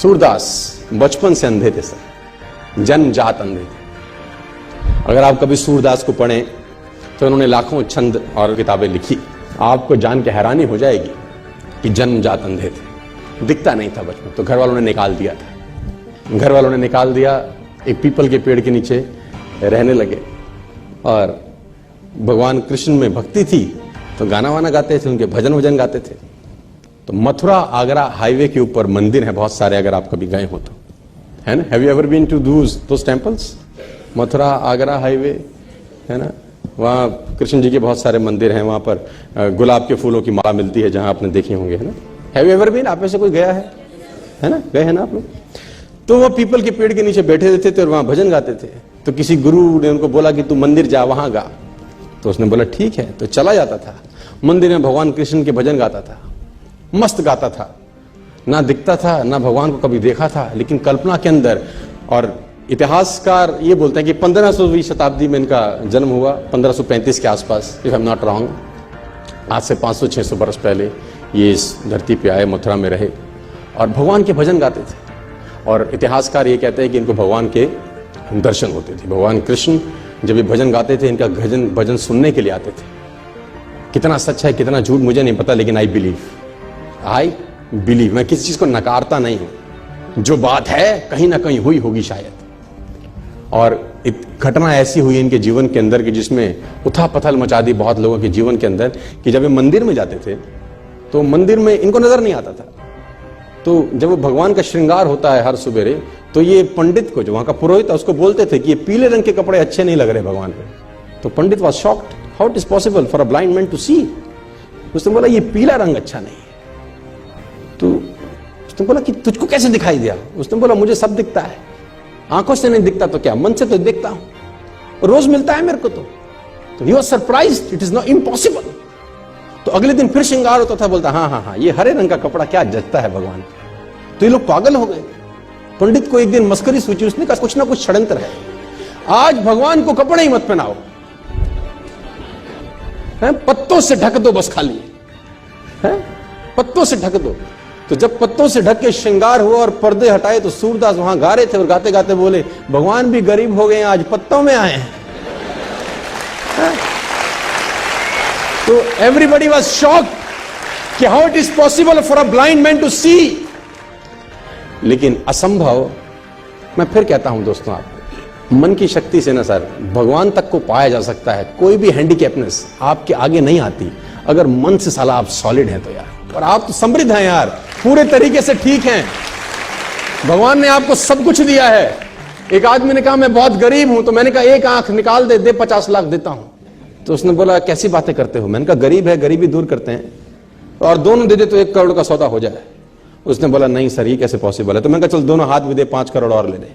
सूरदास बचपन से अंधे थे सर, जन्मजात अंधे थे। अगर आप कभी सूरदास को पढ़ें तो उन्होंने लाखों छंद और किताबें लिखी। आपको जान के हैरानी हो जाएगी कि जन्मजात अंधे थे, दिखता नहीं था बचपन, तो घर वालों ने निकाल दिया था। घर वालों ने निकाल दिया, एक पीपल के पेड़ के नीचे रहने लगे और भगवान कृष्ण में भक्ति थी तो गाना वाना गाते थे, उनके भजन वजन गाते थे। तो मथुरा आगरा हाईवे के ऊपर मंदिर है बहुत सारे, अगर आप कभी गए हो तो, है ना। Have you ever been to those temples? Mathura Agra highway है ना, वहाँ कृष्ण जी के बहुत सारे मंदिर हैं। वहाँ पर गुलाब के फूलों की माला मिलती है, जहाँ आपने देखे होंगे, है ना। Have you ever been? आप में से कोई गया है ना, गए हैं ना आप लोग? तो वो पीपल के पेड़ के नीचे बैठे रहते थे और वहाँ भजन गाते थे। तो किसी गुरु ने उनको बोला कि तू मंदिर जा, वहां गा। तो उसने बोला ठीक है, तो चला जाता था मंदिर में, भगवान कृष्ण के भजन गाता था, मस्त गाता था, ना दिखता था ना भगवान को कभी देखा था, लेकिन कल्पना के अंदर। और इतिहासकार ये बोलते हैं कि 1500वीं शताब्दी में इनका जन्म हुआ, 1535 के आसपास, if I am not wrong. आज से 500-600 वर्ष पहले ये इस धरती पे आए, मथुरा में रहे और भगवान के भजन गाते थे। और इतिहासकार ये कहते हैं कि इनको भगवान के दर्शन होते थे। भगवान कृष्ण जब ये भजन गाते थे, इनका भजन सुनने के लिए आते थे। कितना सच है कितना झूठ मुझे नहीं पता, लेकिन आई बिलीव। मैं किसी चीज को नकारता नहीं हूं, जो बात है कहीं ना कहीं हुई होगी शायद। और घटना ऐसी हुई इनके जीवन के अंदर कि जिसमें उथल पथल मचा दी बहुत लोगों के जीवन के अंदर, कि जब ये मंदिर में जाते थे तो मंदिर में इनको नजर नहीं आता था। तो जब वो भगवान का श्रृंगार होता है हर सुबेरे, तो ये पंडित को, जो वहां का पुरोहित है, उसको बोलते थे कि ये पीले रंग के कपड़े अच्छे नहीं लग रहे भगवान पे। तो pandit was shocked, how it is possible for a blind man to see. उसने बोला ये पीला रंग अच्छा नहीं है। तो उसने बोला कि तुझको कैसे दिखाई दिया? उसने बोला मुझे सब दिखता है, आंखों से नहीं दिखता तो क्या, मन से तो देखता हूं, रोज मिलता है मेरे को। तो he was surprised, it is not impossible. तो अगले दिन फिर श्रृंगार होता था, बोलता हाँ, ये हरे रंग का कपड़ा क्या जचता है भगवान। तो ये लोग पागल हो गए। पंडित को एक दिन मस्करी सूची, उसने कहा कुछ ना कुछ षड्यंत्र है, आज भगवान को कपड़े ही मत पहनाओ, पत्तों से ढक दो बस, खाली है पत्तों से ढक दो। तो जब पत्तों से ढक के श्रृंगार हुआ और पर्दे हटाए, तो सूरदास वहां गा रहे थे और गाते गाते बोले भगवान भी गरीब हो गए, आज पत्तों में आए हैं। तो एवरीबडी वाज शॉक्ड कि how it is possible for a blind man to see. लेकिन असंभव, मैं फिर कहता हूं दोस्तों, आपको मन की शक्ति से ना सर भगवान तक को पाया जा सकता है। कोई भी हैंडीकैपनेस आपके आगे नहीं आती अगर मन से साला आप सॉलिड हैं तो यार। और आप तो समृद्ध हैं यार, पूरे तरीके से ठीक हैं, भगवान ने आपको सब कुछ दिया है। एक आदमी ने कहा मैं बहुत गरीब हूं, तो मैंने कहा एक आंख निकाल दे 50 लाख देता हूं। तो उसने बोला कैसी बातें करते हो? मैंने कहा गरीब है, गरीबी दूर करते हैं, और दोनों दे दे तो 1 करोड़ का सौदा हो जाए। उसने बोला नहीं सर ये कैसे पॉसिबल है? तो मैंने कहा चल दोनों हाथ भी दे, 5 करोड़ और ले ले।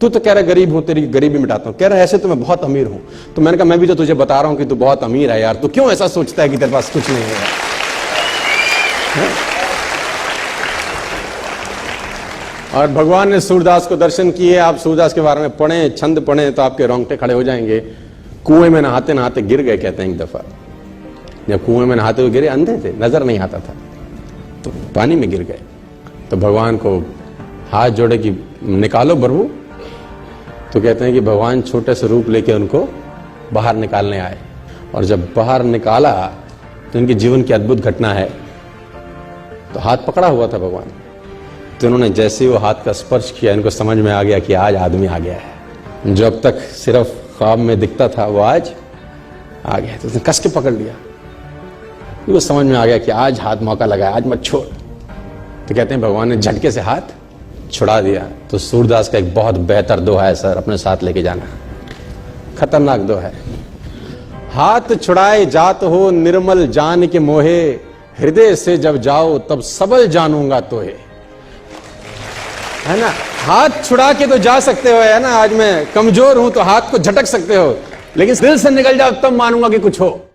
तू तो कह रहा गरीब हूं, तेरी गरीबी मिटाता हूं। कह रहा ऐसे तो मैं बहुत अमीर हूं। तो मैंने कहा मैं भी तो तुझे बता रहा हूं कि तू बहुत अमीर है यार, तू क्यों ऐसा सोचता है कि तेरे पास कुछ नहीं है? और भगवान ने सूरदास को दर्शन किए। आप सूरदास के बारे में पढ़ें, छंद पढ़ें तो आपके रोंगटे खड़े हो जाएंगे। कुएं में नहाते नहाते गिर गए, कहते हैं एक दफा। जब कुएं में नहाते हुए गिरे, अंधे थे, नजर नहीं आता था, तो पानी में गिर गए। तो भगवान को हाथ जोड़े कि निकालो प्रभु। तो कहते हैं कि भगवान छोटे से रूप लेके उनको बाहर निकालने आए। और जब बाहर निकाला तो इनके जीवन की अद्भुत घटना है। तो हाथ पकड़ा हुआ था भगवान, तो उन्होंने जैसे ही वो हाथ का स्पर्श किया, इनको समझ में आ गया कि आज आदमी आ गया है। जो अब तक सिर्फ ख्वाब में दिखता था वो आज आ गया। तो उसने कस के पकड़ लिया, वो समझ में आ गया कि आज हाथ मौका लगा, आज मत छोड़। तो कहते हैं भगवान ने झटके से हाथ छुड़ा दिया। तो सूरदास का एक बहुत बेहतर दोहा है सर, अपने साथ लेके जाना, खतरनाक दोहा है। हाथ छुड़ाए जात हो निर्मल जान के मोहे, हृदय से जब जाओ तब सबल जानूंगा तोहे। है ना, हाथ छुड़ा के तो जा सकते हो, है ना, आज मैं कमजोर हूं तो हाथ को झटक सकते हो, लेकिन दिल से निकल जाओ तब मानूंगा कि कुछ हो।